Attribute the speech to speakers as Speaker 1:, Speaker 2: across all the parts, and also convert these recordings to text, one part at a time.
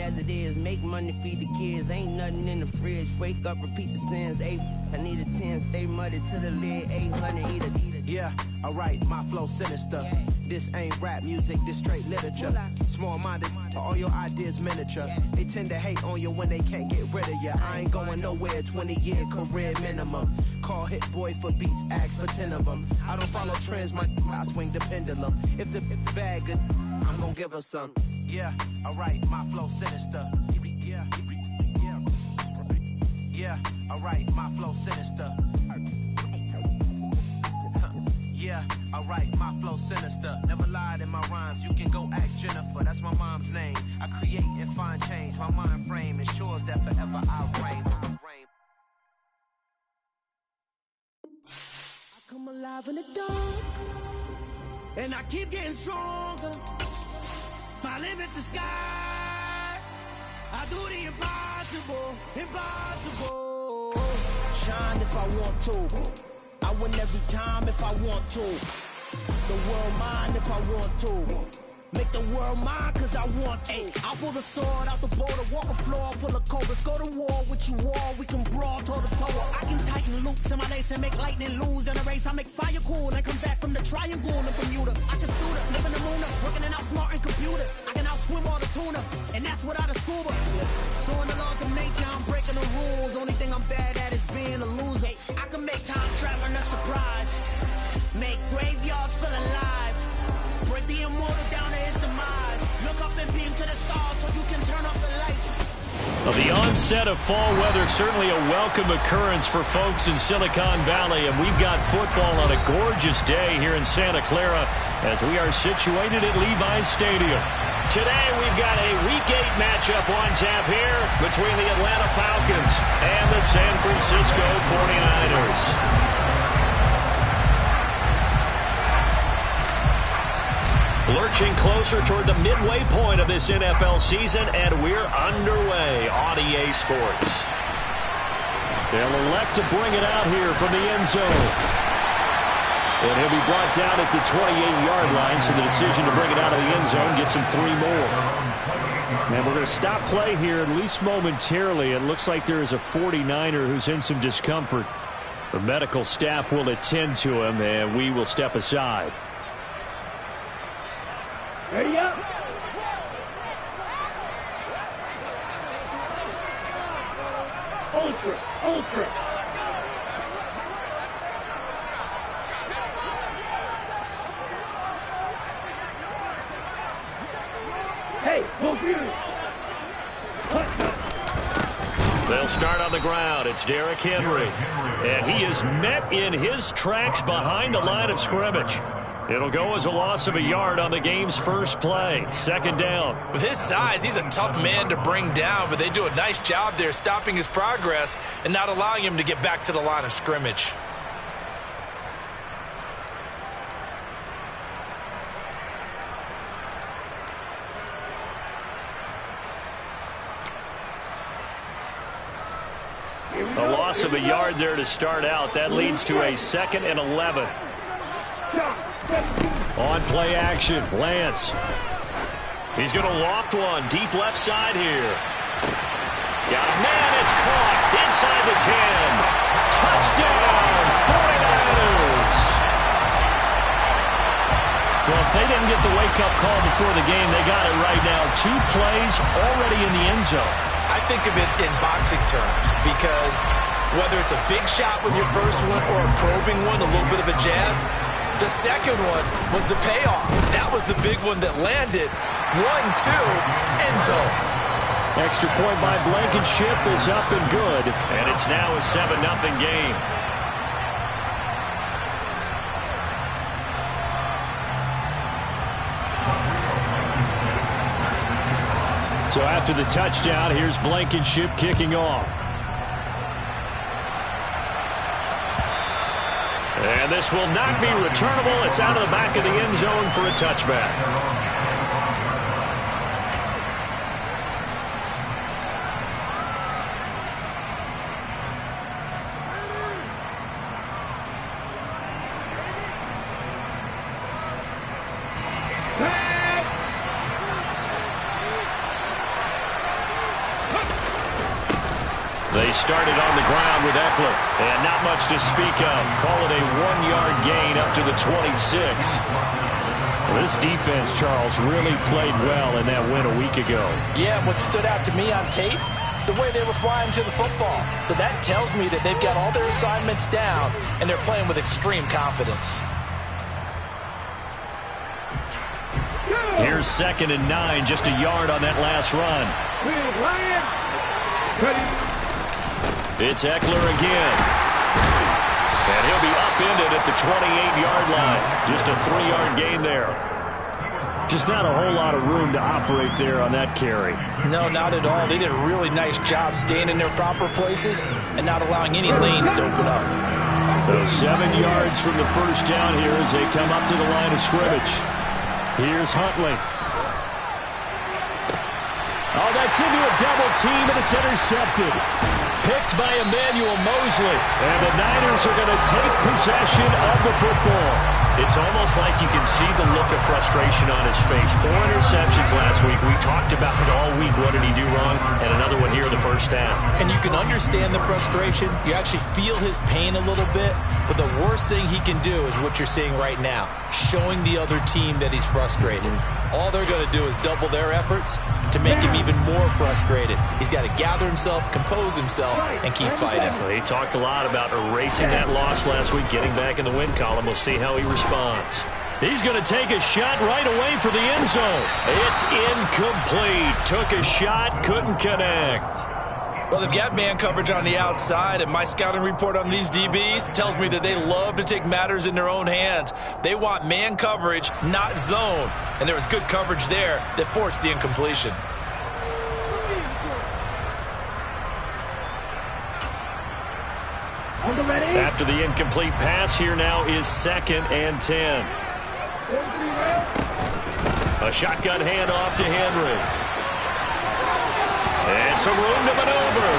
Speaker 1: as it is. Make money, feed the kids. Ain't nothing in the fridge. Wake up, repeat the sins. I need a 10, stay muddy to the lid. 800, eat a.
Speaker 2: Yeah, alright, my flow sinister.
Speaker 1: Yeah.
Speaker 2: This ain't rap music, this straight literature. Small-minded, all your ideas miniature.
Speaker 1: Yeah.
Speaker 2: They tend to hate on you when they can't get rid of you. I ain't going nowhere, 20-year career minimum. Call Hit Boy for beats, ask for 10 of them. I don't follow trends, I swing the pendulum. If the bag good, I'm gonna give her some. Yeah, alright, my flow sinister. Yeah, alright, my flow sinister. Yeah, alright, my flow sinister. Never lied in my rhymes, you can go ask Jennifer. That's my mom's name. I create and find change. My mind frame ensures that forever I reign.
Speaker 1: I come alive in the dark, and I keep getting stronger. My limit's the sky. I do the impossible, impossible. Shine if I want to. I win every time if I want to. The world mine if I want to. Make the world mine cause I want to. I pull the sword out the border, walk a floor full of cobras. Go to war with you all, we can brawl toe to toe. I can tighten loops in my lace and make lightning lose in a race. I make fire cool and come back from the triangle in Bermuda. I can suit up, living the moon up, working and outsmarting computers. I can outswim all the tuna, and that's without a scuba. So in the laws of nature, I'm breaking the rules. Only thing I'm bad at is being a loser. I can make time traveling a surprise, make graveyards feel alive, break the immortal down to his demise. Look up and beam to the stars so you can turn off the lights.
Speaker 3: Well, the onset of fall weather, certainly a welcome occurrence for folks in Silicon Valley, and we've got football on a gorgeous day here in Santa Clara as we are situated at Levi's Stadium. Today we've got a Week 8 matchup on tap here between the Atlanta Falcons and the San Francisco 49ers. Lurching closer toward the midway point of this NFL season, and we're underway on EA Sports. They'll elect to bring it out here from the end zone. And he'll be brought down at the 28-yard line, so the decision to bring it out of the end zone gets him 3 more. And we're going to stop play here, at least momentarily. It looks like there is a 49er who's in some discomfort. The medical staff will attend to him, and we will step aside.
Speaker 4: Ready up. Ultra, ultra. Hey, move you.
Speaker 3: They'll start on the ground. It's Derrick Henry. And he is met in his tracks behind the line of scrimmage. It'll go as a loss of a yard on the game's first play. Second down.
Speaker 5: With his size, he's a tough man to bring down, but they do a nice job there stopping his progress and not allowing him to get back to the line of scrimmage.
Speaker 3: A loss of a yard there to start out. That leads to a 2nd and 11. On play action, Lance. He's going to loft one deep left side here. Got a man, it's caught inside the 10. Touchdown, 49ers. Well, if they didn't get the wake-up call before the game, they got it right now. 2 plays already in the end zone.
Speaker 5: I think of it in boxing terms because whether it's a big shot with your first one or a probing one, a little bit of a jab, the second one was the payoff. That was the big one that landed. 1-2, end zone.
Speaker 3: Extra point by Blankenship is up and good. And it's now a 7-0 game. So after the touchdown, here's Blankenship kicking off. And this will not be returnable. It's out of the back of the end zone for a touchback. They started on the ground with Eckler, and not much to speak of. Call it a 1-yard gain up to the 26. Well, this defense, Charles, really played well in that win a week ago.
Speaker 5: Yeah, what stood out to me on tape, the way they were flying to the football. So that tells me that they've got all their assignments down, and they're playing with extreme confidence.
Speaker 3: Here's 2nd and 9, just a yard on that last run. It's Eckler again. And he'll be upended at the 28-yard line. Just a 3-yard gain there. Just not a whole lot of room to operate there on that carry.
Speaker 5: No, not at all. They did a really nice job staying in their proper places and not allowing any lanes to open up.
Speaker 3: So 7 yards from the first down here as they come up to the line of scrimmage. Here's Huntley. Oh, that's into a double team, and it's intercepted. Picked by Emmanuel Mosley. And the Niners are going to take possession of the football. It's almost like you can see the look of frustration on his face. 4 interceptions last week. We talked about it all week. What did he do wrong? And another one here in the first half.
Speaker 5: And you can understand the frustration. You actually feel his pain a little bit. But the worst thing he can do is what you're seeing right now, showing the other team that he's frustrated. All they're going to do is double their efforts to make him even more frustrated. He's got to gather himself, compose himself, and keep fighting.
Speaker 3: Well, he talked a lot about erasing that loss last week, getting back in the win column. We'll see how he responds. He's going to take a shot right away for the end zone. It's incomplete. Took a shot, couldn't connect.
Speaker 5: Well, they've got man coverage on the outside, and my scouting report on these DBs tells me that they love to take matters in their own hands. They want man coverage, not zone. And there was good coverage there that forced the incompletion.
Speaker 3: After the incomplete pass, here now is 2nd and 10. A shotgun handoff to Henry. And some room to maneuver.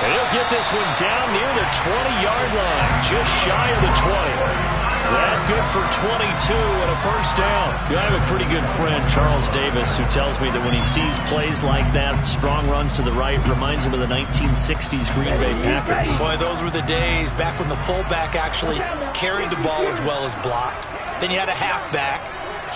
Speaker 3: And he'll get this one down near the 20-yard line, just shy of the 20. That good for 22 and a first down. I have a pretty good friend, Charles Davis, who tells me that when he sees plays like that, strong runs to the right, reminds him of the 1960s Green Bay Packers.
Speaker 5: Boy, those were the days back when the fullback actually carried the ball as well as blocked. Then you had a halfback.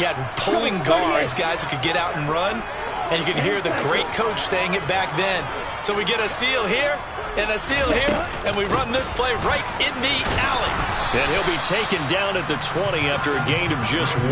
Speaker 5: You had pulling guards, guys who could get out and run. And you can hear the great coach saying it back then. So we get a seal here and a seal here, and we run this play right in the alley.
Speaker 3: And he'll be taken down at the 20 after a gain of just 1.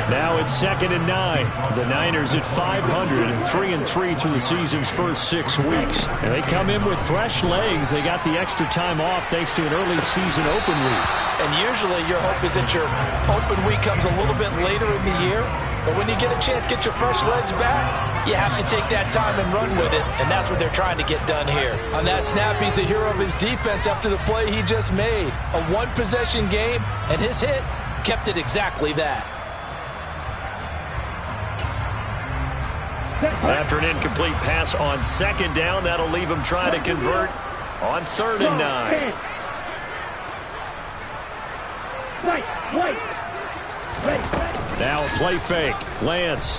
Speaker 3: Now it's 2nd and 9. The Niners at 500, 3-3 through the season's first 6 weeks. And they come in with fresh legs. They got the extra time off thanks to an early season open week.
Speaker 5: And usually your hope is that your open week comes a little bit later in the year. But when you get a chance to get your fresh legs back, you have to take that time and run with it. And that's what they're trying to get done here. On that snap, he's the hero of his defense after the play he just made. A one-possession game, and his hit kept it exactly that.
Speaker 3: After an incomplete pass on 2nd down, that'll leave him trying to convert on 3rd and 9. Now a play fake. Lance.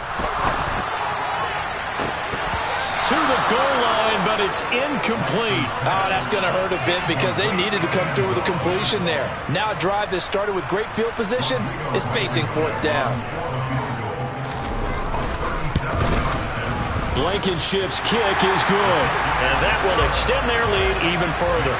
Speaker 3: To the goal line, but it's incomplete.
Speaker 5: Oh, that's going to hurt a bit because they needed to come through with a completion there. Now a drive that started with great field position is facing 4th down.
Speaker 3: Blankenship's kick is good, and that will extend their lead even further.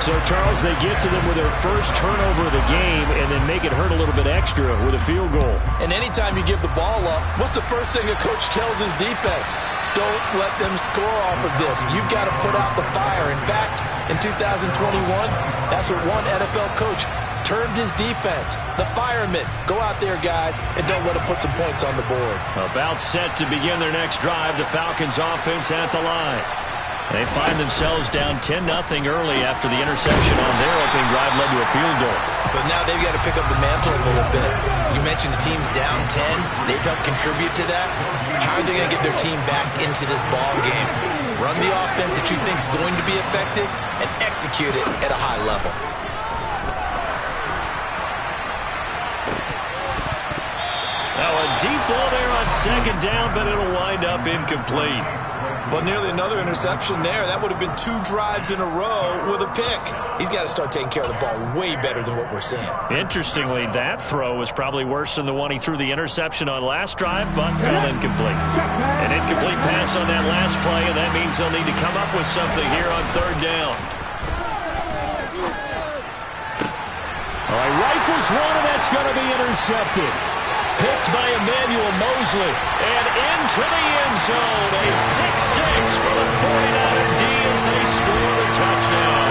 Speaker 3: So, Charles, they get to them with their first turnover of the game and then make it hurt a little bit extra with a field goal.
Speaker 5: And anytime you give the ball up, what's the first thing a coach tells his defense? Don't let them score off of this. You've got to put out the fire. In fact, in 2021, that's what one NFL coach termed his defense. The firemen. Go out there, guys, and don't let them put some points on the board.
Speaker 3: About set to begin their next drive, the Falcons offense at the line. They find themselves down 10-0 early after the interception on their opening drive led to a field goal.
Speaker 5: So now they've got to pick up the mantle a little bit. You mentioned the team's down 10. They've helped contribute to that. How are they going to get their team back into this ball game? Run the offense that you think is going to be effective and execute it at a high level.
Speaker 3: Now a deep ball there on 2nd down, but it'll wind up incomplete.
Speaker 5: Well, nearly another interception there. That would have been 2 drives in a row with a pick. He's got to start taking care of the ball way better than what we're seeing.
Speaker 3: Interestingly, that throw was probably worse than the one he threw the interception on last drive, but fell incomplete. An incomplete pass on that last play, and that means they'll need to come up with something here on 3rd down. All right, rifles one, and that's going to be intercepted. Picked by Emmanuel Mosley, and into the end zone. A pick 6 for the 49er D as they score the touchdown.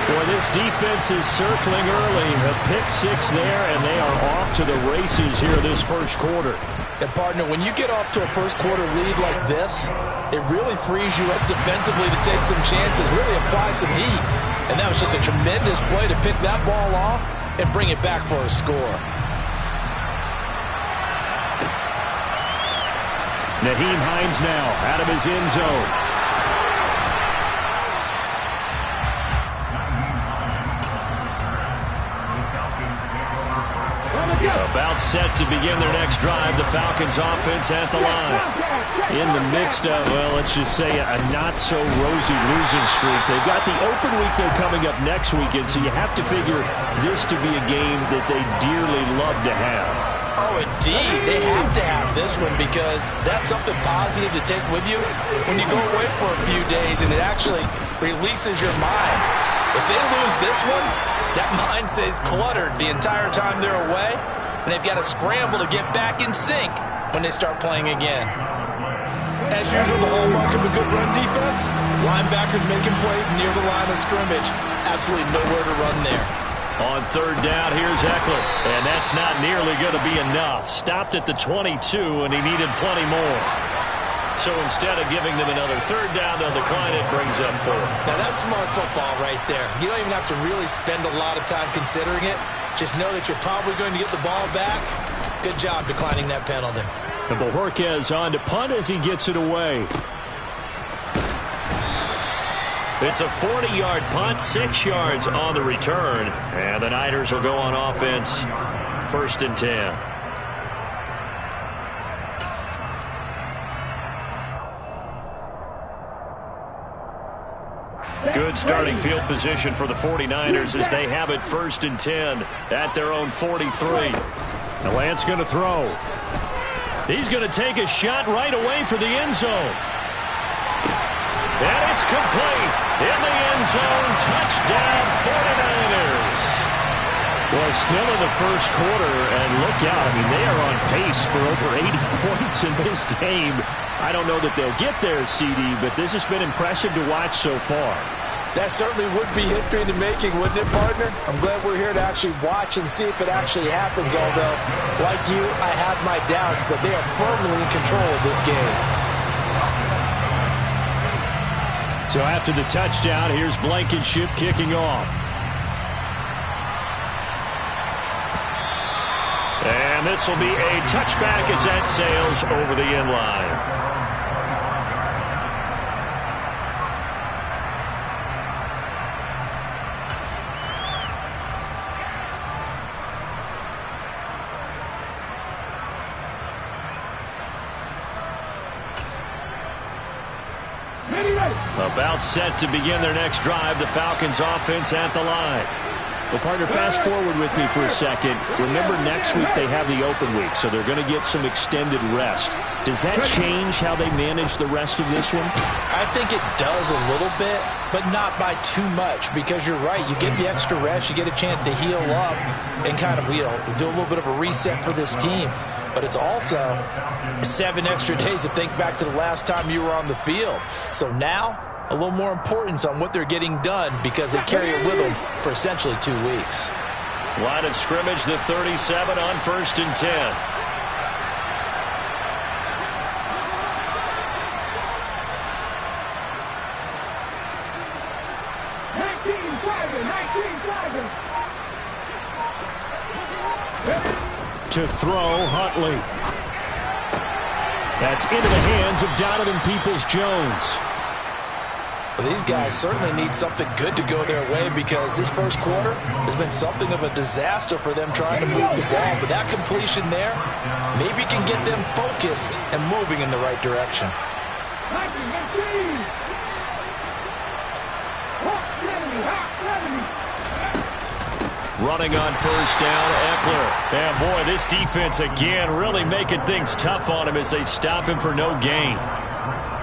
Speaker 3: Boy, this defense is circling early. A pick 6 there, and they are off to the races here this first quarter.
Speaker 5: And, partner, when you get off to a first-quarter lead like this, it really frees you up defensively to take some chances, really apply some heat. And that was just a tremendous play to pick that ball off and bring it back for a score.
Speaker 3: Nyheim Hines now out of his end zone. About set to begin their next drive. The Falcons offense at the line. In the midst of, well, let's just say a not-so-rosy losing streak. They've got the open week they're coming up next weekend, so you have to figure this to be a game that they dearly love to have.
Speaker 5: Oh, indeed. They have to have this one because that's something positive to take with you when you go away for a few days, and it actually releases your mind. If they lose this one, that mind stays cluttered the entire time they're away, and they've got to scramble to get back in sync when they start playing again. As usual, the hallmark of a good run defense, linebackers making plays near the line of scrimmage. Absolutely nowhere to run there.
Speaker 3: On 3rd down, here's Eckler, and that's not nearly going to be enough. Stopped at the 22, and he needed plenty more. So instead of giving them another 3rd down, they'll decline it, brings up 4.
Speaker 5: Now, that's smart football right there. You don't even have to really spend a lot of time considering it. Just know that you're probably going to get the ball back. Good job declining that penalty.
Speaker 3: And Bojorquez on to punt as he gets it away. It's a 40-yard punt, 6 yards on the return. And the Niners will go on offense, 1st and 10. Good starting field position for the 49ers as they have it 1st and 10 at their own 43. Now Lance going to throw. He's going to take a shot right away for the end zone. And it's complete. In the end zone, touchdown 49ers. Well, still in the first quarter, and look out. I mean, they are on pace for over 80 points in this game. I don't know that they'll get there, CD, but this has been impressive to watch so far.
Speaker 5: That certainly would be history in the making, wouldn't it, partner? I'm glad we're here to actually watch and see if it actually happens, although, like you, I have my doubts, but they are firmly in control of this game.
Speaker 3: So after the touchdown, here's Blankenship kicking off. And this will be a touchback as that sails over the end line. About set to begin their next drive, the Falcons offense at the line. Well, partner, fast forward with me for a second. Remember, next week they have the open week, so they're going to get some extended rest. Does that change how they manage the rest of this one?
Speaker 5: I think it does a little bit, but not by too much, because you're right. You get the extra rest, you get a chance to heal up and kind of, do a little bit of a reset for this team. But it's also 7 extra days to think back to the last time you were on the field. So now, a little more importance on what they're getting done because they carry it with them for essentially 2 weeks.
Speaker 3: Line of scrimmage, the 37 on 1st and 10. To throw, Huntley. That's into the hands of Donovan Peoples-Jones.
Speaker 5: Well, these guys certainly need something good to go their way because this first quarter has been something of a disaster for them trying to move the ball. But that completion there maybe can get them focused and moving in the right direction.
Speaker 3: Running on first down, Eckler. And boy, this defense again really making things tough on him as they stop him for no gain.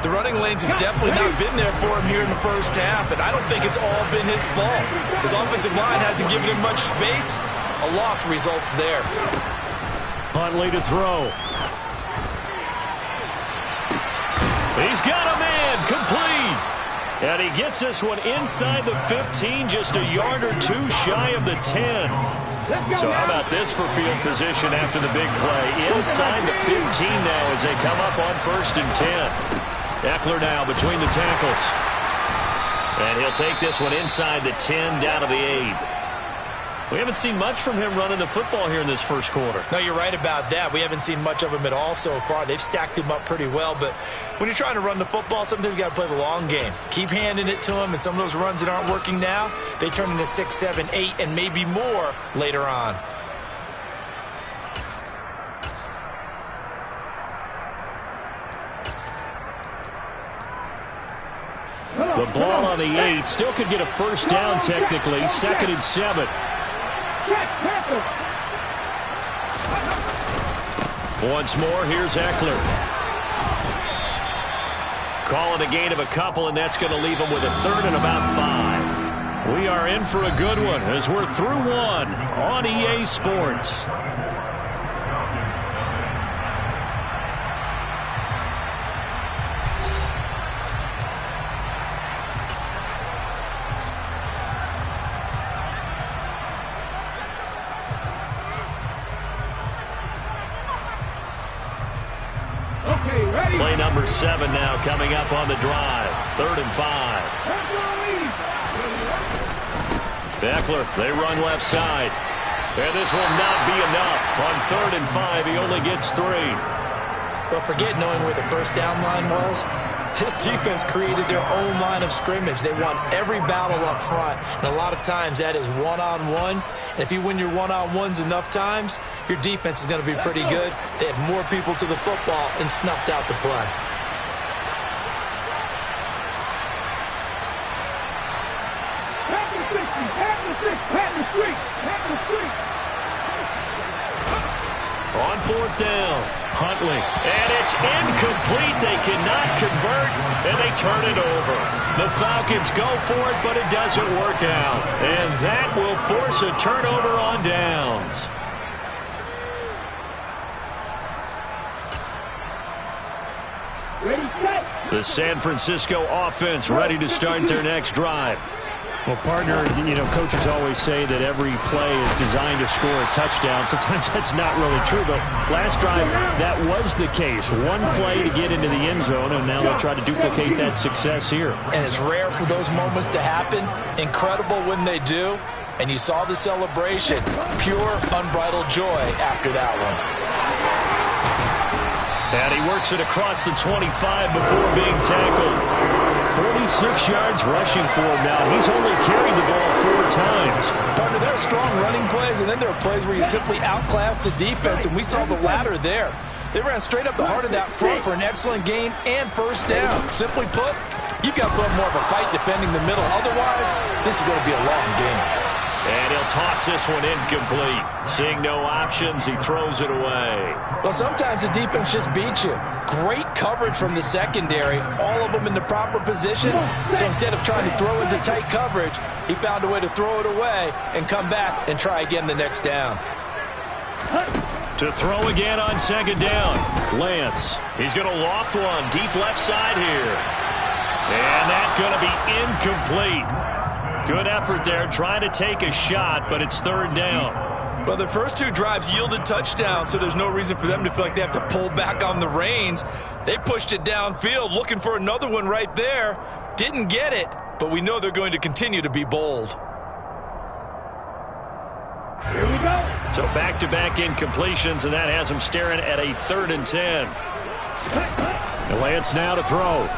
Speaker 5: The running lanes have definitely not been there for him here in the first half, and I don't think it's all been his fault. His offensive line hasn't given him much space. A loss results there.
Speaker 3: Huntley to throw. He's got a man, complete. And he gets this one inside the 15, just a yard or two shy of the 10. So how about this for field position after the big play? Inside the 15 now as they come up on 1st and 10. Eckler now between the tackles. And he'll take this one inside the 10 down to the 8. We haven't seen much from him running the football here in this first quarter.
Speaker 5: No, you're right about that. We haven't seen much of him at all so far. They've stacked him up pretty well, but when you're trying to run the football, sometimes you got to play the long game. Keep handing it to him, and some of those runs that aren't working now, they turn into 6, 7, 8, and maybe more later on.
Speaker 3: The ball on the 8 still could get a first down technically. 2nd and 7. Once more, here's Eckler. Calling a gain of a couple, and that's going to leave him with a 3rd and about 5. We are in for a good one as we're through one on EA Sports. Play number 7 now coming up on the drive. 3rd and 5. Eckler, they run left side. And this will not be enough. On 3rd and 5, he only gets 3.
Speaker 5: Well, forget knowing where the first down line was. This defense created their own line of scrimmage. They won every battle up front. And a lot of times that is one-on-one. And if you win your one-on-ones enough times, your defense is going to be pretty good. They had more people to the football and snuffed out the play.
Speaker 3: On 4th down, Huntley. And it's incomplete. They cannot convert, and they turn it over. The Falcons go for it, but it doesn't work out. And that will force a turnover on downs.
Speaker 4: Ready, set.
Speaker 3: The San Francisco offense ready to start their next drive. Well, partner, coaches always say that every play is designed to score a touchdown. Sometimes that's not really true, but last drive, that was the case. One play to get into the end zone, and now they'll try to duplicate that success here.
Speaker 5: And it's rare for those moments to happen. Incredible when they do. And you saw the celebration. Pure, unbridled joy after that one.
Speaker 3: And he works it across the 25 before being tackled. 46 yards rushing for him now. He's only carried the ball 4 times.
Speaker 5: Partner, there are strong running plays, and then there are plays where you simply outclass the defense, and we saw the latter there. They ran straight up the heart of that front for an excellent gain and first down. Simply put, you've got to put more of a fight defending the middle. Otherwise, this is going to be a long game.
Speaker 3: And he'll toss this one incomplete. Seeing no options, he throws it away.
Speaker 5: Well, sometimes the defense just beats you. Great coverage from the secondary, all of them in the proper position. So instead of trying to throw into tight coverage, he found a way to throw it away and come back and try again the next down.
Speaker 3: To throw again on 2nd down. Lance, he's going to loft one deep left side here. And that's going to be incomplete. Good effort there, trying to take a shot, but it's 3rd down.
Speaker 5: Well, the first 2 drives yielded touchdowns, so there's no reason for them to feel like they have to pull back on the reins. They pushed it downfield, looking for another one right there. Didn't get it, but we know they're going to continue to be bold.
Speaker 4: Here we go.
Speaker 3: So back-to-back incompletions, and that has them staring at a 3rd and 10. Lance now to throw.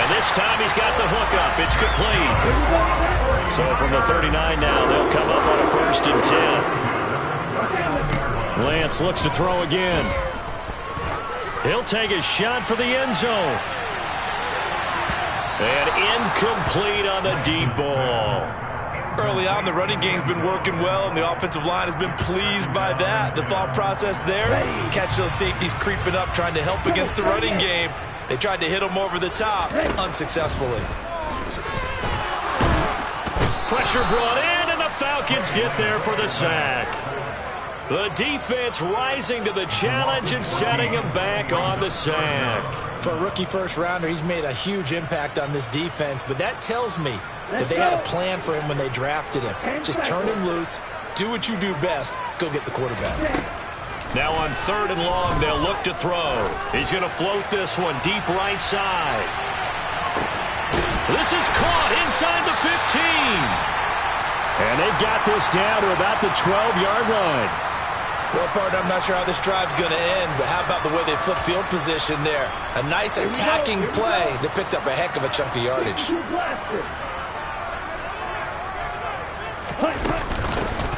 Speaker 3: This time he's got the hook up. It's complete. So from the 39 now, they'll come up on a 1st and 10. Lance looks to throw again. He'll take a shot for the end zone. And incomplete on the deep ball.
Speaker 5: Early on, the running game's been working well, and the offensive line has been pleased by that. The thought process there, catch those safeties creeping up, trying to help against the running game. They tried to hit them over the top, unsuccessfully.
Speaker 3: Pressure brought in, and the Falcons get there for the sack. The defense rising to the challenge and setting him back on the sack.
Speaker 5: For a rookie first-rounder, he's made a huge impact on this defense, but that tells me that they had a plan for him when they drafted him. Just turn him loose, do what you do best, go get the quarterback.
Speaker 3: Now on 3rd and long, they'll look to throw. He's going to float this one deep right side. This is caught inside the 15. And they've got this down to about the 12-yard line.
Speaker 5: Well, partner, I'm not sure how this drive's going to end, but how about the way they flip field position there? A nice attacking play that picked up a heck of a chunk of yardage.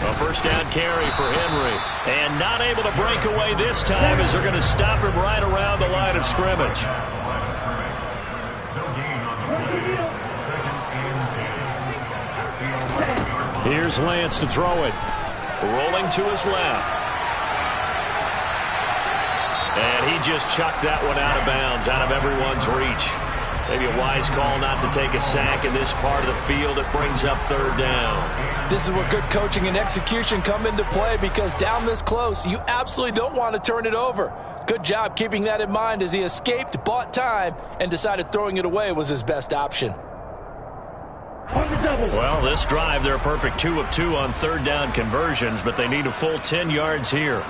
Speaker 3: A first down carry for Henry. And not able to break away this time as they're going to stop him right around the line of scrimmage. Here's Lance to throw it. Rolling to his left. And he just chucked that one out of bounds, out of everyone's reach. Maybe a wise call not to take a sack in this part of the field. It brings up 3rd down.
Speaker 5: This is where good coaching and execution come into play, because down this close, you absolutely don't want to turn it over. Good job keeping that in mind as he escaped, bought time, and decided throwing it away was his best option.
Speaker 3: Well, this drive, they're a perfect 2 of 2 on 3rd down conversions, but they need a full 10 yards here.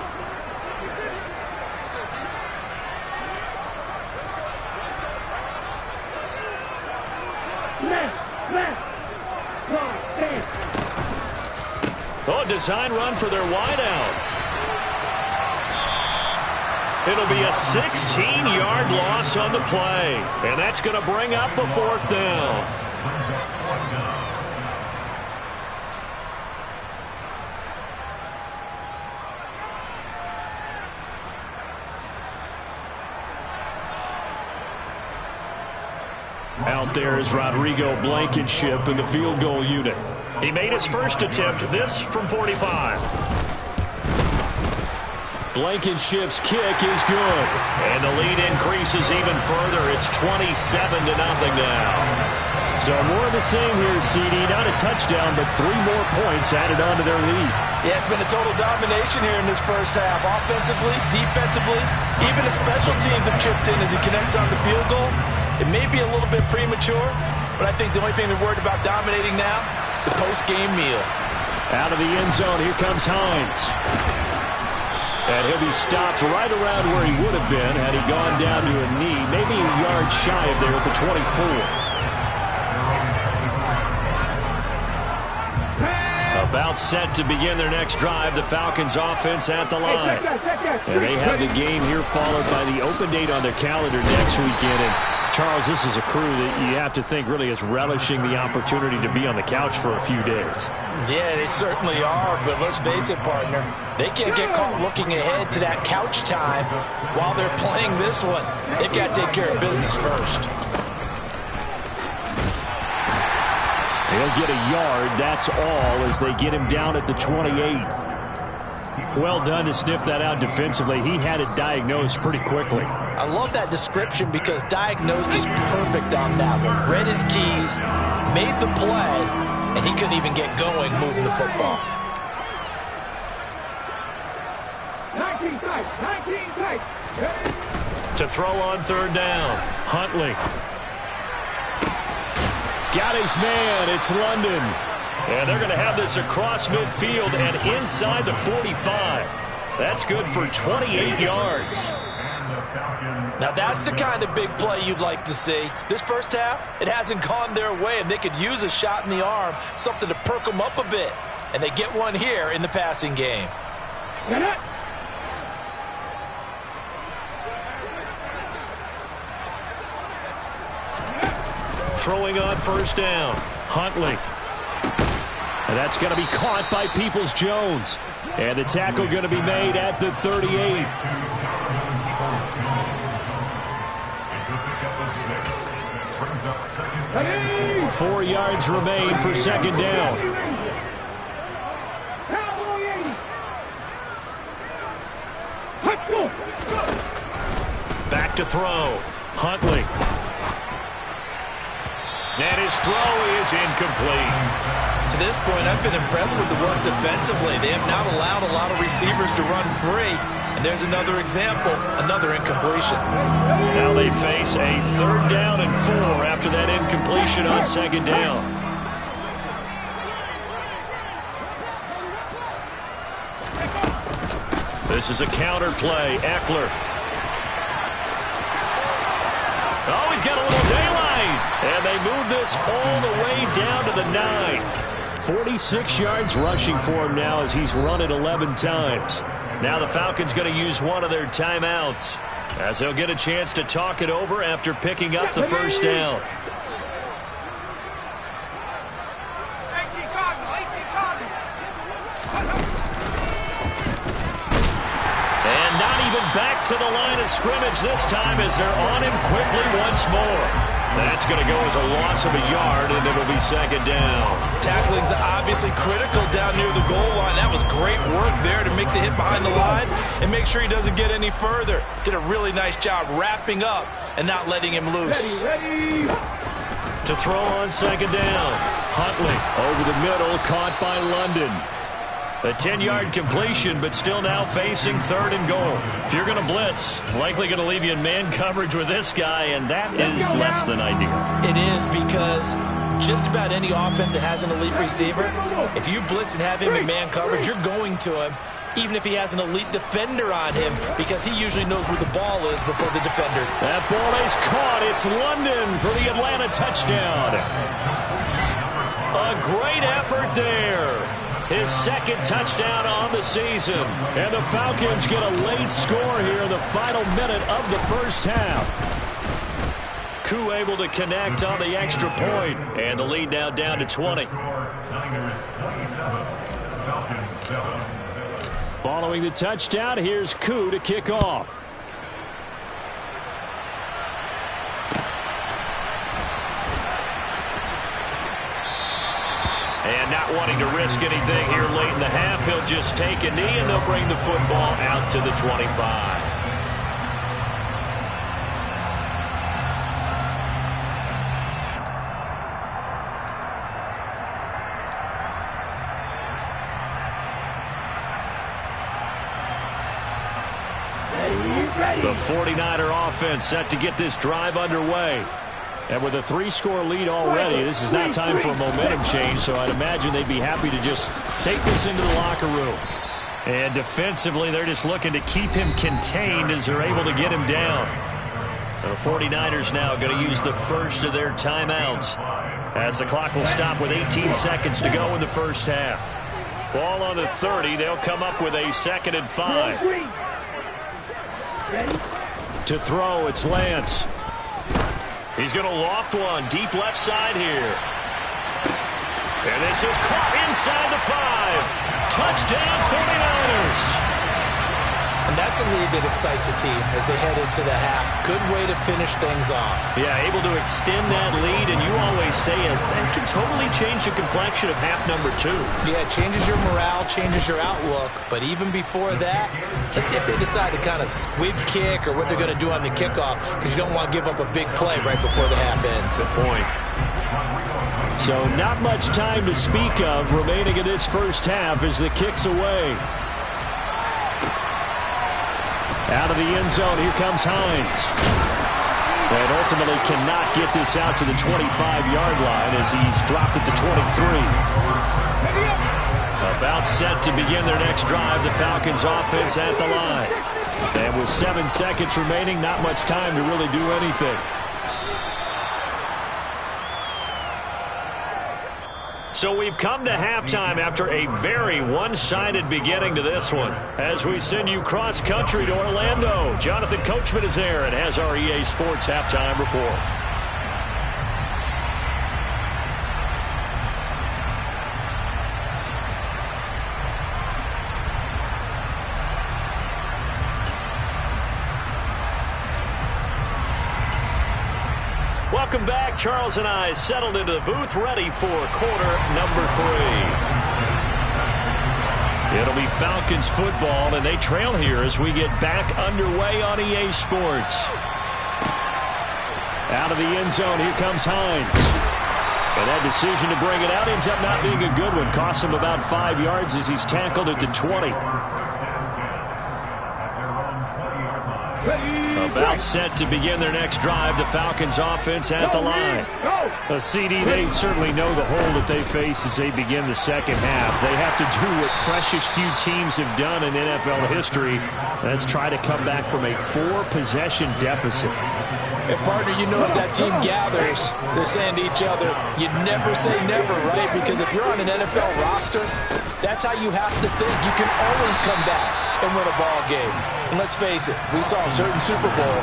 Speaker 3: Oh, design run for their wideout. It'll be a 16-yard loss on the play, and that's going to bring up a 4th down. Out there is Rodrigo Blankenship in the field goal unit. He made his first attempt, this from 45. Blankenship's kick is good. And the lead increases even further. It's 27-0 now. So more of the same here, CD. Not a touchdown, but 3 more points added on to their lead.
Speaker 5: Yeah, it's been a total domination here in this first half. Offensively, defensively, even the special teams have chipped in as he connects on the field goal. It may be a little bit premature, but I think the only thing they're worried about dominating now, the post-game meal.
Speaker 3: Out of the end zone, here comes Hines. And he'll be stopped right around where he would have been had he gone down to a knee, maybe a yard shy of there at the 24. About set to begin their next drive, the Falcons offense at the line. And they have the game here followed by the open date on their calendar next weekend. And Charles, this is a crew that you have to think really is relishing the opportunity to be on the couch for a few days.
Speaker 5: Yeah, they certainly are, but let's face it, partner. They can't get caught looking ahead to that couch time while they're playing this one. They've got to take care of business first.
Speaker 3: He'll get a yard, that's all, as they get him down at the 28. Well done to sniff that out defensively. He had it diagnosed pretty quickly.
Speaker 5: I love that description because diagnosed is perfect on that one. Read his keys, made the play, and he couldn't even get going moving the football.
Speaker 4: 19 tight.
Speaker 3: To throw on 3rd down, Huntley. Got his man, it's London. And they're going to have this across midfield and inside the 45. That's good for 28 yards.
Speaker 5: Now that's the kind of big play you'd like to see. This first half, it hasn't gone their way, and they could use a shot in the arm, something to perk them up a bit. And they get one here in the passing game.
Speaker 3: Throwing on 1st down, Huntley. And that's going to be caught by Peoples-Jones. And the tackle going to be made at the 38.
Speaker 4: Ready?
Speaker 3: 4 yards remain for second down.
Speaker 4: Let's go.
Speaker 3: Back to throw. Huntley. And his throw is incomplete.
Speaker 5: To this point, I've been impressed with the work defensively. They have not allowed a lot of receivers to run free. And there's another example, another incompletion.
Speaker 3: Now they face a 3rd down and 4 after that incompletion on second down. This is a counter play. Eckler. Oh, he's got a little daylight. And they move this all the way down to the 9. 46 yards rushing for him now as he's run it 11 times. Now the Falcons going to use one of their timeouts as they'll get a chance to talk it over after picking up the first down. And not even back to the line of scrimmage this time as they're on him quickly once more. That's going to go as a loss of a yard, and it'll be second down.
Speaker 5: Tackling's obviously critical down near the goal line. That was great work there to make the hit behind the line and make sure he doesn't get any further. Did a really nice job wrapping up and not letting him loose.
Speaker 4: Ready.
Speaker 3: To throw on second down. Huntley over the middle, caught by London. A 10-yard completion, but still now facing 3rd and goal. If you're going to blitz, likely going to leave you in man coverage with this guy, and that is less than ideal.
Speaker 5: It is, because just about any offense that has an elite receiver, if you blitz and have him in man coverage, you're going to him, even if he has an elite defender on him, because he usually knows where the ball is before the defender.
Speaker 3: That ball is caught. It's London for the Atlanta touchdown. A great effort there. His 2nd touchdown on the season. And the Falcons get a late score here in the final minute of the first half. Koo able to connect on the extra point. And the lead now down to 20. Following the touchdown, here's Koo to kick off. And not wanting to risk anything here late in the half, he'll just take a knee and they'll bring the football out to the 25. The 49er offense set to get this drive underway. And with a 3-score lead already, this is not time for a momentum change, so I'd imagine they'd be happy to just take this into the locker room. And defensively, they're just looking to keep him contained as they're able to get him down. The 49ers now going to use the first of their timeouts as the clock will stop with 18 seconds to go in the first half. Ball on the 30. They'll come up with a 2nd and 5. To throw, it's Lance. He's going to loft one deep left side here. And this is caught inside the 5. Touchdown 49ers.
Speaker 5: And that's a lead that excites a team as they head into the half. Good way to finish things off.
Speaker 3: Yeah, able to extend that lead, and you always say it can totally change the complexion of half number 2.
Speaker 5: Yeah, it changes your morale, changes your outlook. But even before that, let's see if they decide to kind of squib kick or what they're going to do on the kickoff, because you don't want to give up a big play right before the half ends.
Speaker 3: Good point. So not much time to speak of remaining in this first half as the kick's away. Out of the end zone, here comes Hines. And ultimately cannot get this out to the 25-yard line as he's dropped at the 23. About set to begin their next drive, the Falcons offense at the line. And with 7 seconds remaining, not much time to really do anything. So we've come to halftime after a very one-sided beginning to this one. As we send you cross-country to Orlando, Jonathan Coachman is there and has our EA Sports Halftime Report. Welcome back. Charles and I settled into the booth, ready for quarter number 3. It'll be Falcons football, and they trail here as we get back underway on EA Sports. Out of the end zone, here comes Hines. And that decision to bring it out ends up not being a good one. Costs him about 5 yards as he's tackled at the 20. About set to begin their next drive. The Falcons offense at the line.
Speaker 6: CD, they certainly know the hole that they face as they begin the second half. They have to do what precious few teams have done in NFL history. Let's try to come back from a 4-possession deficit.
Speaker 5: And partner, you know, as that team gathers, they're saying to each other, you never say never, right? Because if you're on an NFL roster, that's how you have to think. You can always come back and win a ball game. And let's face it, we saw a certain Super Bowl,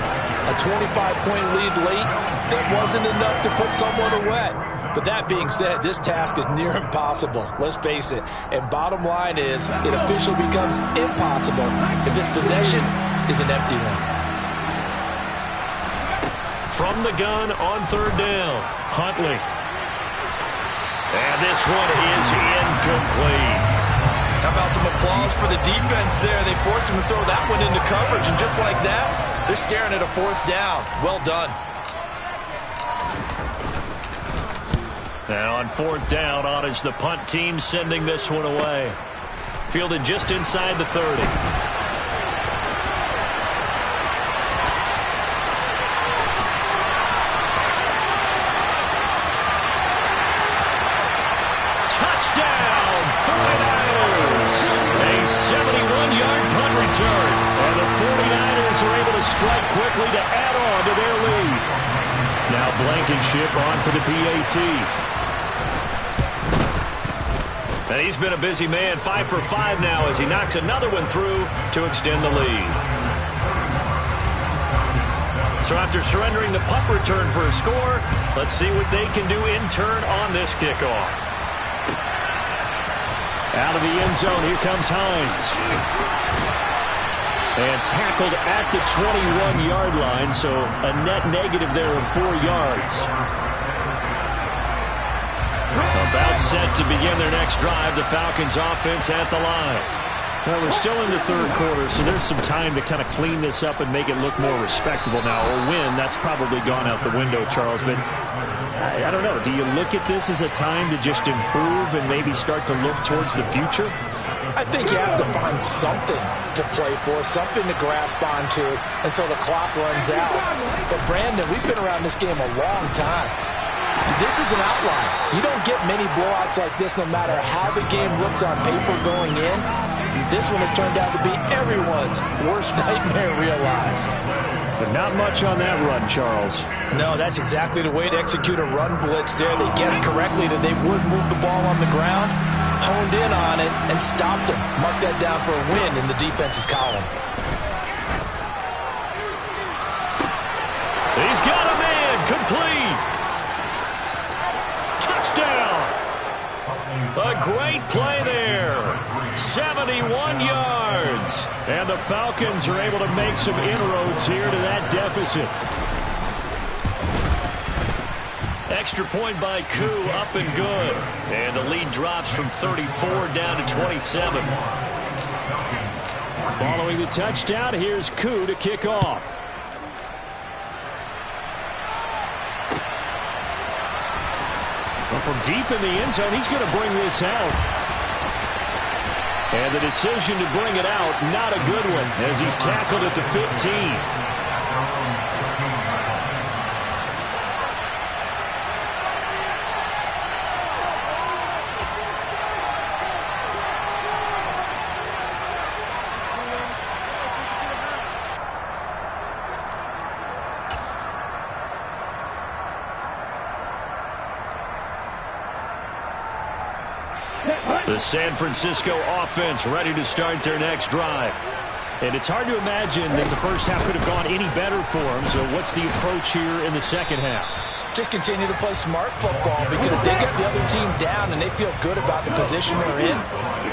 Speaker 5: a 25-point lead late that wasn't enough to put someone away. But that being said, this task is near impossible. Let's face it. And bottom line is, it officially becomes impossible if this possession is an empty one.
Speaker 3: From the gun on third down, Huntley. And this one is incomplete.
Speaker 5: How about some applause for the defense there? They forced him to throw that one into coverage, and just like that, they're staring at a 4th down. Well done.
Speaker 3: Now on 4th down, on is the punt team sending this one away. Fielded just inside the 30. And the 49ers are able to strike quickly to add on to their lead. Now Blankenship on for the PAT. And he's been a busy man, 5 for 5 now as he knocks another one through to extend the lead. So after surrendering the punt return for a score, let's see what they can do in turn on this kickoff. Out of the end zone, here comes Hines. And tackled at the 21-yard line, so a net negative there of 4 yards. About set to begin their next drive, the Falcons offense at the line.
Speaker 6: Well, we're still in the third quarter, so there's some time to kind of clean this up and make it look more respectable now. Or win, that's probably gone out the window, Charles. But I don't know. Do you look at this as a time to just improve and maybe start to look towards the future?
Speaker 5: I think you have to find something to play for, something to grasp onto until the clock runs out. But, Brandon, we've been around this game a long time. This is an outlier. You don't get many blowouts like this no matter how the game looks on paper going in. This one has turned out to be everyone's worst nightmare realized.
Speaker 6: But not much on that run, Charles.
Speaker 5: No, that's exactly the way to execute a run blitz there. They guessed correctly that they would move the ball on the ground, honed in on it, and stopped him. Mark that down for a win in the defense's column.
Speaker 3: He's got a man, complete. Touchdown. A great play there. 71 yards. And the Falcons are able to make some inroads here to that deficit. Extra point by Koo, up and good. And the lead drops from 34 down to 27. Following the touchdown, here's Koo to kick off. Well, from deep in the end zone, he's going to bring this out. And the decision to bring it out, not a good one, as he's tackled at the 15. The San Francisco offense ready to start their next drive. And it's hard to imagine that the first half could have gone any better for them. So what's the approach here in the second half?
Speaker 5: just continue to play smart football because they got the other team down and they feel good about the position they're in.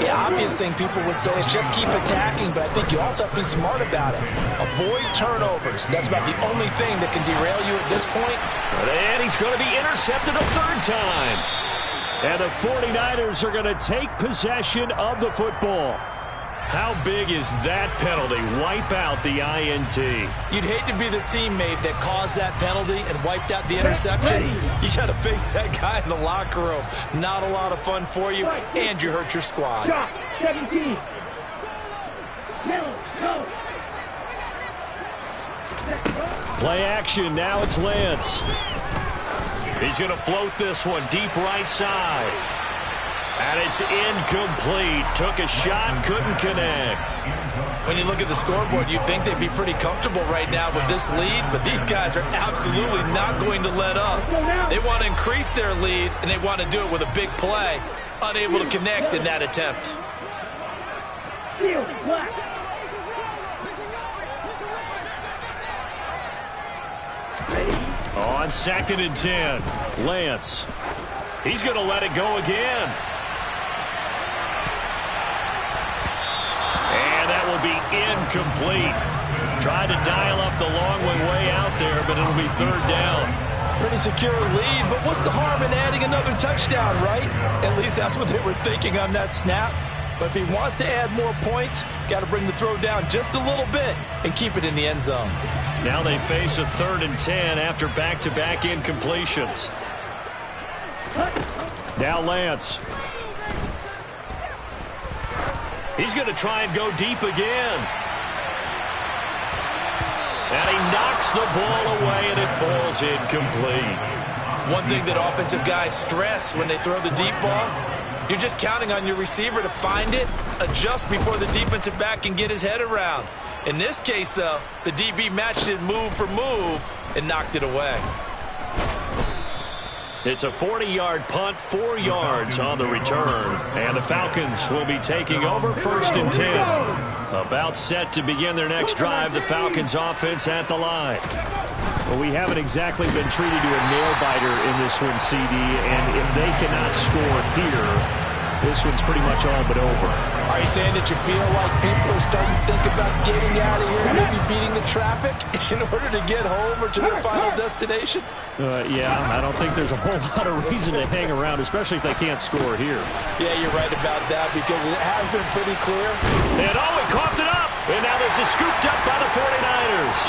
Speaker 5: The obvious thing people would say is just keep attacking, but I think you also have to be smart about it. Avoid turnovers. That's about the only thing that can derail you at this point.
Speaker 3: And he's going to be intercepted a third time. And the 49ers are going to take possession of the football. How big is that penalty? Wipe out the INT.
Speaker 5: You'd hate to be the teammate that caused that penalty and wiped out the interception. You got to face that guy in the locker room. Not a lot of fun for you, and you hurt your squad.
Speaker 4: 17.
Speaker 3: Play action. Now it's Lance. He's going to float this one deep right side. And it's incomplete. Took a shot, couldn't connect.
Speaker 5: When you look at the scoreboard, you'd think they'd be pretty comfortable right now with this lead, but these guys are absolutely not going to let up. They want to increase their lead, and they want to do it with a big play. Unable to connect in that attempt.
Speaker 3: On 2nd and 10, Lance. He's going to let it go again. And that will be incomplete. Tried to dial up the long way out there, but it'll be 3rd down.
Speaker 5: Pretty secure lead, but what's the harm in adding another touchdown, right? At least that's what they were thinking on that snap. But if he wants to add more points, got to bring the throw down just a little bit and keep it in the end zone.
Speaker 3: Now they face a 3rd and 10 after back-to-back incompletions. Now Lance. He's going to try and go deep again. And he knocks the ball away, and it falls incomplete.
Speaker 5: One thing that offensive guys stress when they throw the deep ball, you're just counting on your receiver to find it, adjust before the defensive back can get his head around. In this case, though, the DB matched it move for move and knocked it away.
Speaker 3: It's a 40-yard punt, 4 yards on the return. And the Falcons will be taking over 1st and 10. About set to begin their next drive, the Falcons offense at the line. Well, we haven't exactly been treated to a nail-biter in this one, CD. And if they cannot score here, this one's pretty much all but over.
Speaker 5: Are you saying that you feel like people are starting to think about getting out of here, maybe beating the traffic in order to get home or to their final destination?
Speaker 3: Yeah, I don't think there's a whole lot of reason to hang around, especially if they can't score here.
Speaker 5: Yeah, you're right about that because it has been pretty clear.
Speaker 3: And he coughed it up. And now this is scooped up by the 49ers.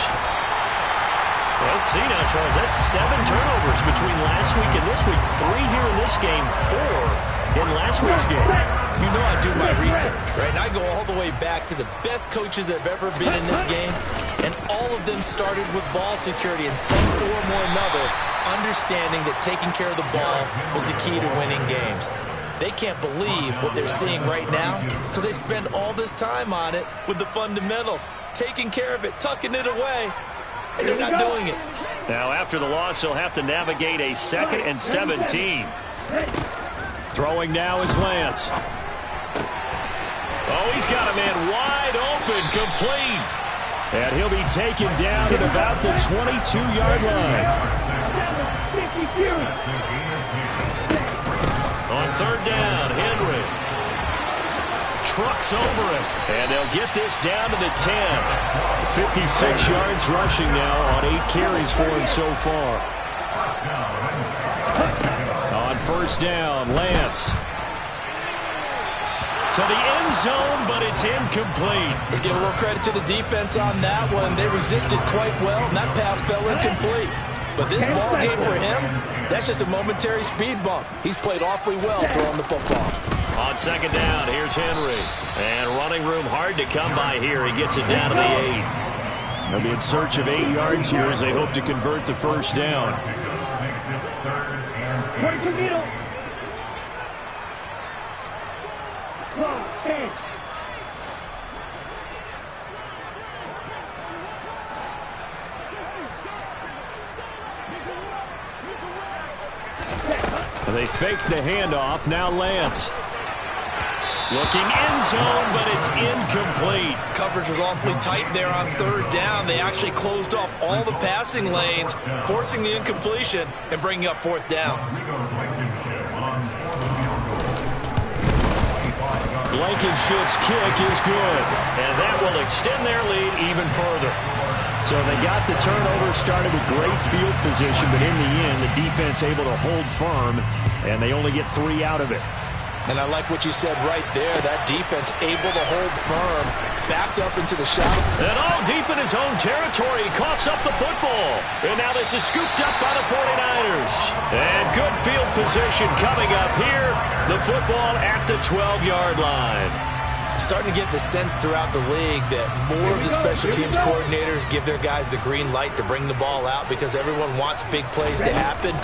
Speaker 3: Let's see now, Charles. That's 7 turnovers between last week and this week. 3 here in this game, 4 in last week's game.
Speaker 5: You know I do my research, right? And I go all the way back to the best coaches that have ever been in this game, and all of them started with ball security in some form or another, understanding that taking care of the ball was the key to winning games. They can't believe what they're seeing right now because they spend all this time on it with the fundamentals, taking care of it, tucking it away, and they're not doing it.
Speaker 3: Now, after the loss, they'll have to navigate a 2nd and 17. Throwing now is Lance. Oh, he's got a man wide open, complete. And he'll be taken down at about the 22-yard line. On 3rd down, Henry trucks over it. And they'll get this down to the 10. 56 yards rushing now on 8 carries for him so far. On 1st down, Lance. To the end zone, but it's incomplete.
Speaker 5: Let's give a little credit to the defense on that one. They resisted quite well, and that pass fell incomplete. But this ball game for him, that's just a momentary speed bump. He's played awfully well throwing the football.
Speaker 3: On 2nd down, here's Henry. And running room hard to come by here. He gets it down to the 8. They'll be in search of 8 yards here as they hope to convert the 1st down. They fake the handoff. Now Lance. Looking end zone, but it's incomplete.
Speaker 5: Coverage was awfully tight there on third down. They actually closed off all the passing lanes, forcing the incompletion and bringing up fourth down.
Speaker 3: Blankenship's kick is good, and that will extend their lead even further.
Speaker 6: So they got the turnover, started with great field position, but in the end, the defense able to hold firm, and they only get 3 out of it.
Speaker 5: And I like what you said right there. That defense able to hold firm, backed up into the shadow.
Speaker 3: And all deep in his own territory, he coughs up the football. And now this is scooped up by the 49ers. And good field position coming up here. The football at the 12-yard line.
Speaker 5: Starting to get the sense throughout the league that more of the special teams coordinators give their guys the green light to bring the ball out because everyone wants big plays to happen.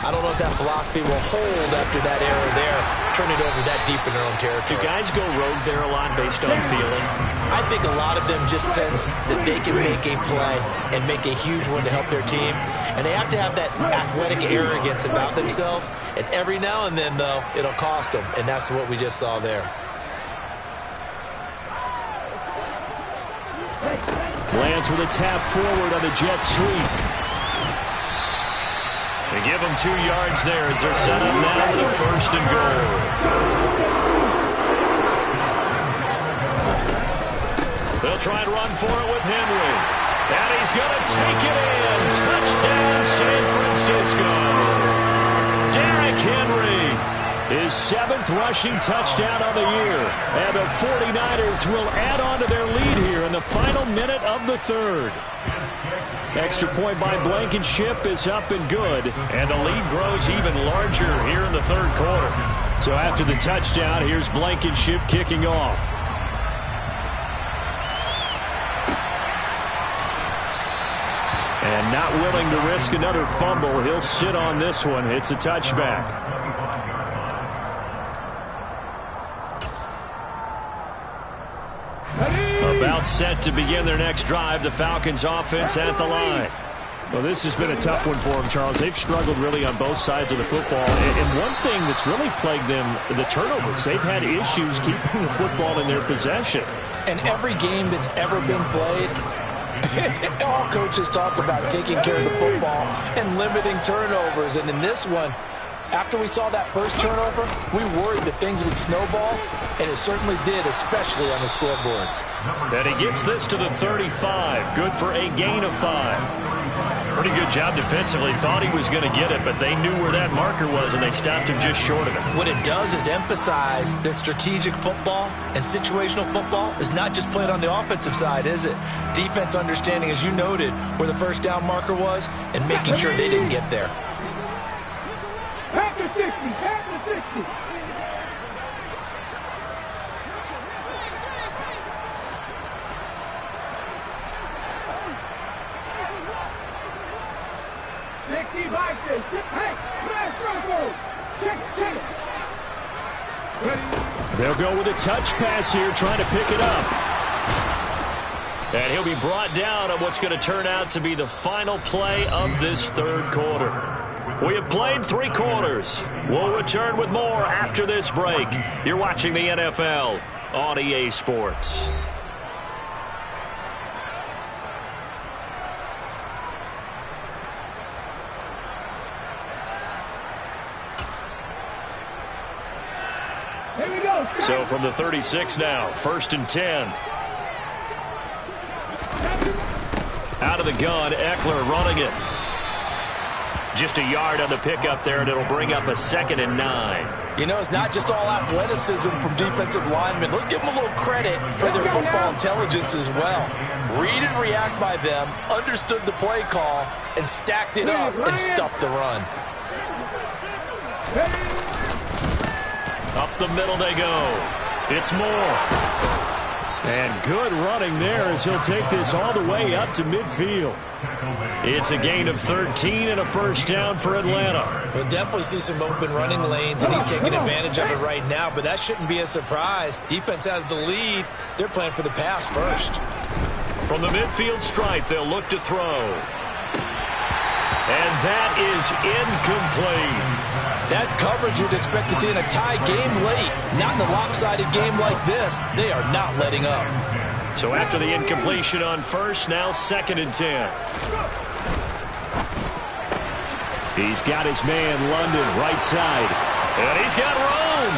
Speaker 5: I don't know if that philosophy will hold after that error there. Turn it over that deep in their own territory.
Speaker 3: Do guys go rogue there a lot based on feeling?
Speaker 5: I think a lot of them just sense that they can make a play and make a huge one to help their team. And they have to have that athletic arrogance about themselves. And every now and then, though, it'll cost them. And that's what we just saw there.
Speaker 6: Lance with a tap forward on the jet sweep.
Speaker 3: They give them 2 yards there as they're set up now with a first and goal. They'll try and run for it with Henry. And he's going to take it in. Touchdown, San Francisco. Derrick Henry.
Speaker 6: His 7th rushing touchdown of the year. And the 49ers will add on to their lead here in the final minute of the 3rd. Extra point by Blankenship is up and good.
Speaker 3: And the lead grows even larger here in the 3rd quarter.
Speaker 6: So after the touchdown, here's Blankenship kicking off. And not willing to risk another fumble. He'll sit on this one. It's a touchback. About set to begin their next drive. The Falcons offense at the line. Well, this has been a tough one for them, Charles. They've struggled really on both sides of the football. And one thing that's really plagued them, the turnovers. They've had issues keeping the football in their possession.
Speaker 5: And every game that's ever been played, all coaches talk about taking care of the football and limiting turnovers. And in this one, after we saw that first turnover, we worried that things would snowball, and it certainly did, especially on the scoreboard.
Speaker 3: And he gets this to the 35. Good for a gain of 5. Pretty good job defensively. Thought he was going to get it, but they knew where that marker was, and they stopped him just short of it.
Speaker 5: What it does is emphasize that strategic football and situational football is not just played on the offensive side, is it? Defense understanding, as you noted, where the first down marker was and making sure they didn't get there.
Speaker 4: After 60, after 60.
Speaker 6: They'll go with a touch pass here, trying to pick it up.
Speaker 3: And he'll be brought down on what's going to turn out to be the final play of this 3rd quarter. We have played 3 quarters. We'll return with more after this break. You're watching the NFL on EA Sports. So from the 36 now, 1st and 10. Out of the gun, Eckler running it. Just a yard on the pickup there, and it'll bring up a 2nd and 9.
Speaker 5: You know, it's not just all athleticism from defensive linemen. Let's give them a little credit for their football intelligence as well. Read and react by them, understood the play call, and stacked it up and stuffed the run.
Speaker 3: Up the middle they go. It's Moore.
Speaker 6: And good running there as he'll take this all the way up to midfield.
Speaker 3: It's a gain of 13 and a first down for Atlanta.
Speaker 5: We'll definitely see some open running lanes, and he's taking advantage of it right now, but that shouldn't be a surprise. Defense has the lead. They're playing for the pass first.
Speaker 3: From the midfield stripe, they'll look to throw. And that is incomplete.
Speaker 5: That's coverage you'd expect to see in a tie game late. Not in a lopsided game like this. They are not letting up.
Speaker 3: So after the incompletion on first, now 2nd and 10.
Speaker 6: He's got his man, London, right side.
Speaker 3: And he's got Rome.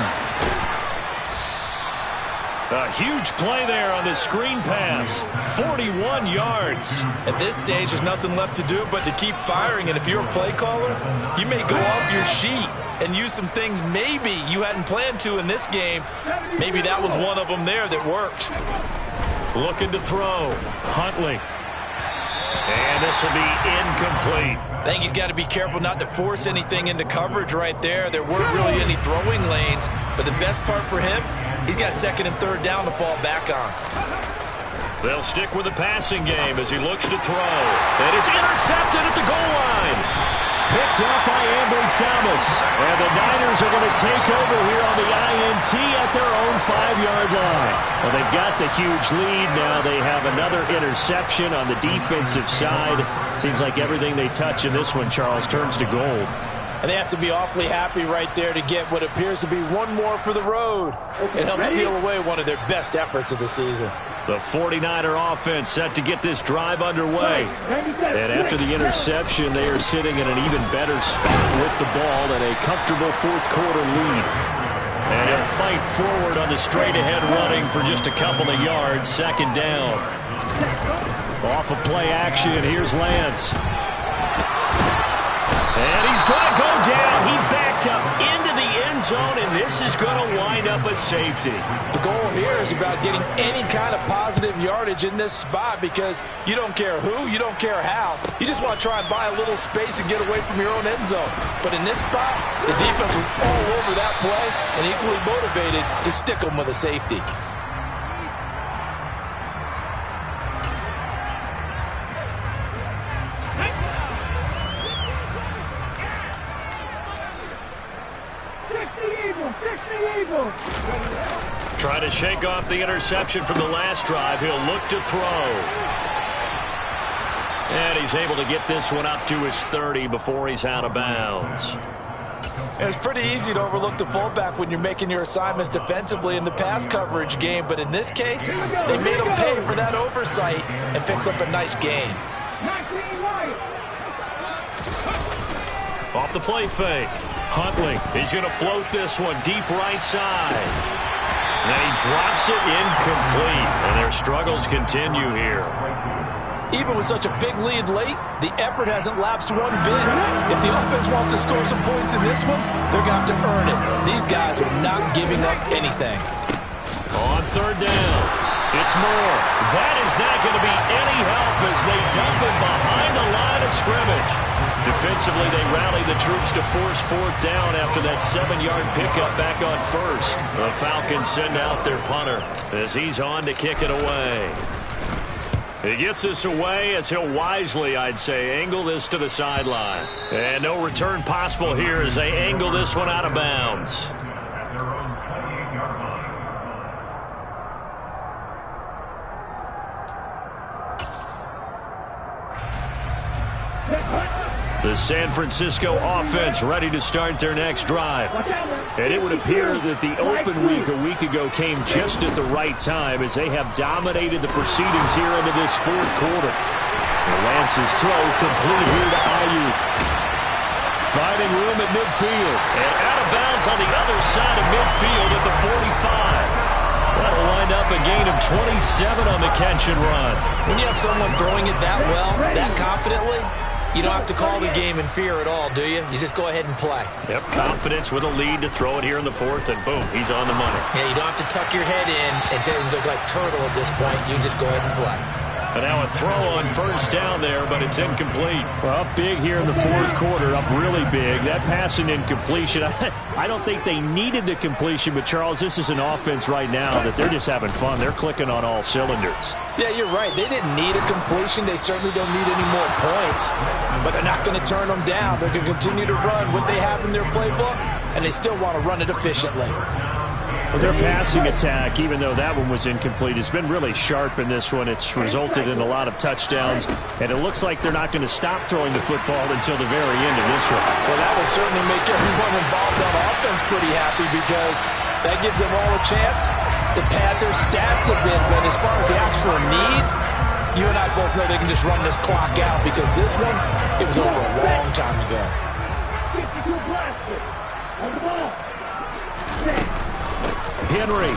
Speaker 3: A huge play there on the screen pass. 41 yards.
Speaker 5: At this stage, there's nothing left to do but to keep firing. And if you're a play caller, you may go off your sheet and use some things maybe you hadn't planned to in this game. Maybe that was one of them there that worked.
Speaker 3: Looking to throw. Huntley. And this will be incomplete.
Speaker 5: I think he's got to be careful not to force anything into coverage right there. There weren't really any throwing lanes. But the best part for him, he's got 2nd and 3rd down to fall back on.
Speaker 3: They'll stick with the passing game as he looks to throw. And it's intercepted at the goal line.
Speaker 6: Picked up by Ambry Thomas. And the Niners are going to take over here on the INT at their own 5-yard line. Well, they've got the huge lead now. They have another interception on the defensive side. Seems like everything they touch in this one, Charles, turns to gold.
Speaker 5: And they have to be awfully happy right there to get what appears to be one more for the road. It helps seal away one of their best efforts of the season.
Speaker 3: The 49er offense set to get this drive underway.
Speaker 6: And after the interception, they are sitting in an even better spot with the ball and a comfortable 4th quarter lead.
Speaker 3: And he'll fight forward on the straight-ahead running for just a couple of yards. 2nd down.
Speaker 6: Off of play action, here's Lance.
Speaker 3: And he's going to go down. He backed up into the end zone, and this is going to wind up a safety.
Speaker 5: The goal here is about getting any kind of positive yardage in this spot because you don't care who, you don't care how. You just want to try and buy a little space and get away from your own end zone. But in this spot, the defense was all over that play and equally motivated to stick them with a safety.
Speaker 3: Trying to shake off the interception from the last drive. He'll look to throw. And he's able to get this one up to his 30 before he's out of bounds.
Speaker 5: It's pretty easy to overlook the fullback when you're making your assignments defensively in the pass coverage game. But in this case, they made him pay for that oversight and picks up a nice gain.
Speaker 3: Off the play fake. Huntley, he's going to float this one deep right side. And he drops it incomplete. And their struggles continue here.
Speaker 5: Even with such a big lead late, the effort hasn't lapsed one bit. If the offense wants to score some points in this one, they're going to have to earn it. These guys are not giving up anything.
Speaker 3: On 3rd down, it's Moore. That is not going to be any help as they dump it behind the line of scrimmage. Defensively, they rally the troops to force 4th down after that 7-yard pickup back on 1st. The Falcons send out their punter as he's on to kick it away. He gets this away as he'll wisely, I'd say, angle this to the sideline. And no return possible here as they angle this one out of bounds. The San Francisco offense ready to start their next drive.
Speaker 6: And it would appear that the open week a week ago came just at the right time as they have dominated the proceedings here into this 4th quarter. Lance's throw complete here to Ayuk. Finding room at midfield.
Speaker 3: And out of bounds on the other side of midfield at the 45. That'll wind up a gain of 27 on the catch and run.
Speaker 5: When you have someone throwing it that well, that confidently, you don't have to call the game in fear at all, do you? You just go ahead and play.
Speaker 3: Yep, confidence with a lead to throw it here in the 4th, and boom, he's on the money.
Speaker 5: Yeah, you don't have to tuck your head in and look like turtle at this point. You just go ahead and play.
Speaker 3: And now a throw on 1st down there, but it's incomplete.
Speaker 6: Well, up big here in the 4th quarter, up really big. That passing incompletion, I don't think they needed the completion, but Charles, this is an offense right now that they're just having fun. They're clicking on all cylinders.
Speaker 5: Yeah, you're right. They didn't need a completion. They certainly don't need any more points. But they're not going to turn them down. They're going to continue to run what they have in their playbook, and they still want to run it efficiently.
Speaker 6: Well, their passing attack, even though that one was incomplete, has been really sharp in this one. It's resulted in a lot of touchdowns, and it looks like they're not going to stop throwing the football until the very end of this one.
Speaker 5: Well, that will certainly make everyone involved on offense pretty happy because that gives them all a chance to pad their stats a bit. But as far as the actual need, you and I both know they can just run this clock out because this one, it was over a long time ago.
Speaker 4: 52 blasters. On the ball.
Speaker 6: Henry.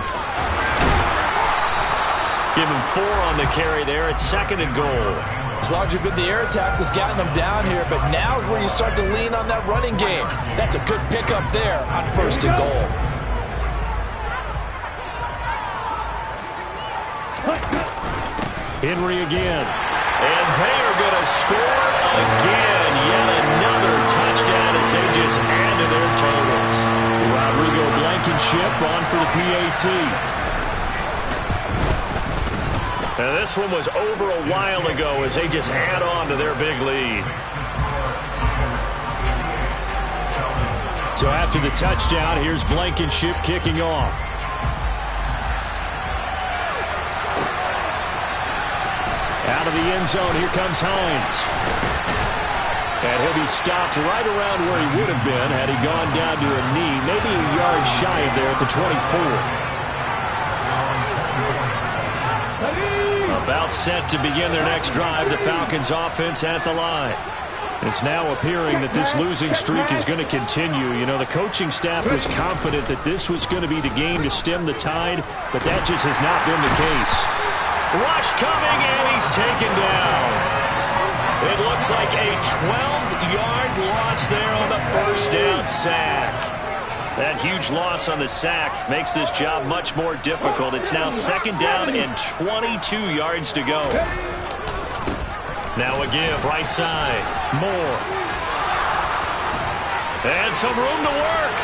Speaker 6: Give him 4 on the carry there. It's 2nd and goal.
Speaker 5: As long as you've been the air attack that's gotten them down here, but now is where you start to lean on that running game. That's a good pickup there on 1st and goal.
Speaker 6: Henry again. And they are going to score again. Yet another touchdown as they just add to their totals. Rodrigo Blankenship on for the PAT. Now this one was over a while ago as they just add on to their big lead. So after the touchdown, here's Blankenship kicking off. Out of the end zone, here comes Hines. And he'll be stopped right around where he would have been had he gone down to a knee, maybe a yard shy of there at the 24. About set to begin their next drive, the Falcons offense at the line. It's now appearing that this losing streak is going to continue. You know, the coaching staff was confident that this was going to be the game to stem the tide, but that just has not been the case. Rush coming, and he's taken down. It looks like a 12-yard loss there on the first down sack. That huge loss on the sack makes this job much more difficult. It's now 2nd down and 22 yards to go. Now a give, right side. Moore. And some room to work.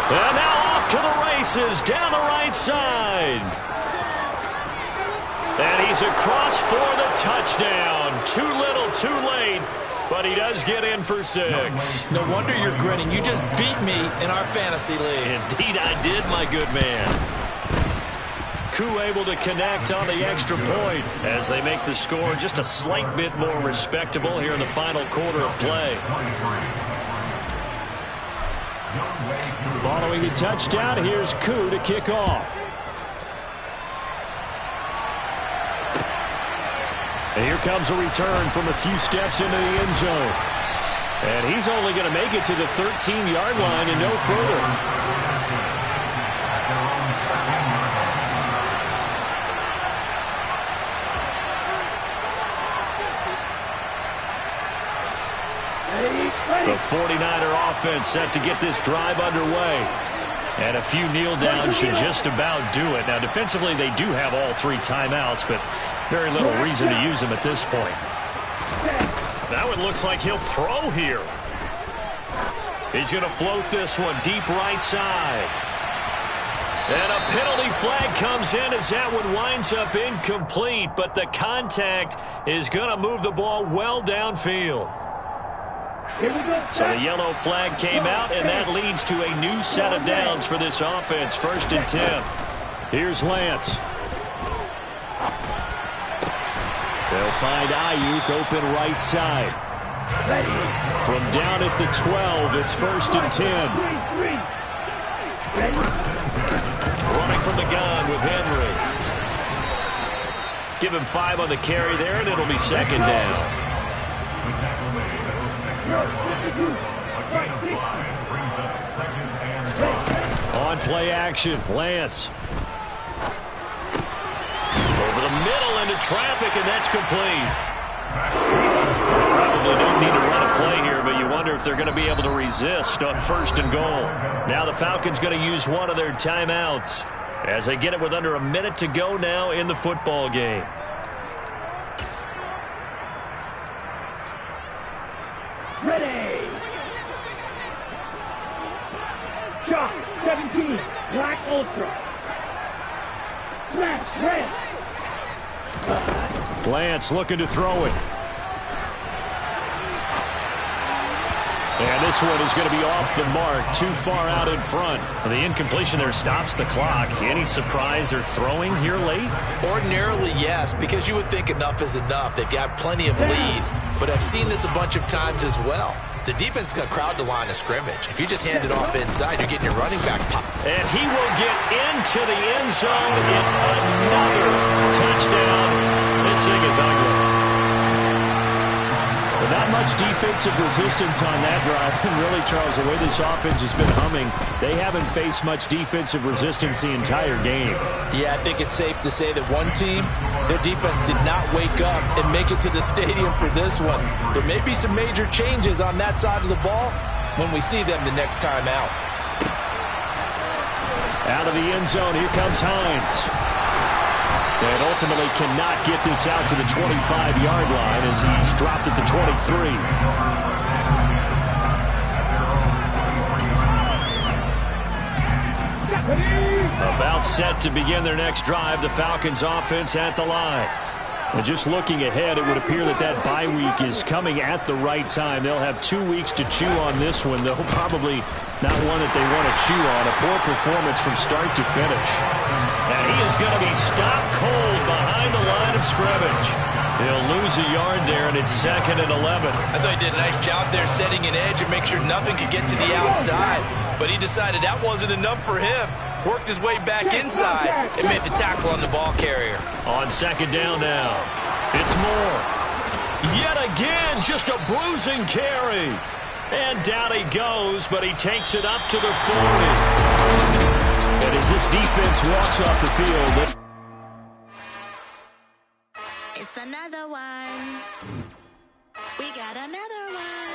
Speaker 6: And now off to the races down the right side. And he's across for the touchdown. Too little, too late. But he does get in for 6.
Speaker 5: No wonder you're grinning. You just beat me in our fantasy league.
Speaker 6: Indeed I did, my good man. Koo able to connect on the extra point as they make the score just a slight bit more respectable here in the final quarter of play. Following the touchdown, here's Koo to kick off. And here comes a return from a few steps into the end zone. And he's only going to make it to the 13-yard line and no further. The 49er offense set to get this drive underway. And a few kneel downs should just about do it. Now, defensively, they do have all 3 timeouts, but very little reason to use them at this point. Now it looks like he'll throw here. He's going to float this one deep right side. And a penalty flag comes in as that one winds up incomplete, but the contact is going to move the ball well downfield. So the yellow flag came out, and that leads to a new set of downs for this offense. 1st and 10. Here's Lance. They'll find Ayuk open right side. From down at the 12, it's 1st and 10. Running from the gun with Henry. Give him 5 on the carry there, and it'll be 2nd down. On play action, Lance. Over the middle into traffic, and that's complete. Probably don't need to run a play here, but you wonder if they're going to be able to resist on 1st and goal. Now the Falcons going to use one of their timeouts as they get it with under a minute to go now in the football game.
Speaker 4: Ready. Shot 17. Black Ultra. Smash red.
Speaker 6: Lance looking to throw it.
Speaker 3: And this one is going to be off the mark, too far out in front.
Speaker 6: The incompletion there stops the clock. Any surprise they're throwing here late?
Speaker 5: Ordinarily, yes, because you would think enough is enough. They've got plenty of lead, but I've seen this a bunch of times as well. The defense is going to crowd the line of scrimmage. If you just hand it off inside, you're getting your running back pop.
Speaker 3: And he will get into the end zone. It's another touchdown. This thing is ugly.
Speaker 6: But not much defensive resistance on that drive. And really, Charles, the way this offense has been humming, they haven't faced much defensive resistance the entire game.
Speaker 5: Yeah, I think it's safe to say that one team, their defense did not wake up and make it to the stadium for this one. There may be some major changes on that side of the ball when we see them the next time out.
Speaker 6: Out of the end zone, here comes Hines. And ultimately cannot get this out to the 25-yard line as he's dropped at the 23.
Speaker 3: About set to begin their next drive, the Falcons offense at the line. And just looking ahead, it would appear that that bye week is coming at the right time. They'll have 2 weeks to chew on this one, though probably not one that they want to chew on. A poor performance from start to finish. And he is going to be stopped cold behind the line of scrimmage. He'll lose a yard there, and it's 2nd and 11.
Speaker 5: I thought he did a nice job there setting an edge and make sure nothing could get to the outside. But he decided that wasn't enough for him. Worked his way back inside and made the tackle on the ball carrier.
Speaker 3: On 2nd down now, it's Moore. Yet again, just a bruising carry. And down he goes, but he takes it up to the 40.
Speaker 6: And as this defense walks off the field,
Speaker 7: it's another one. We got another one.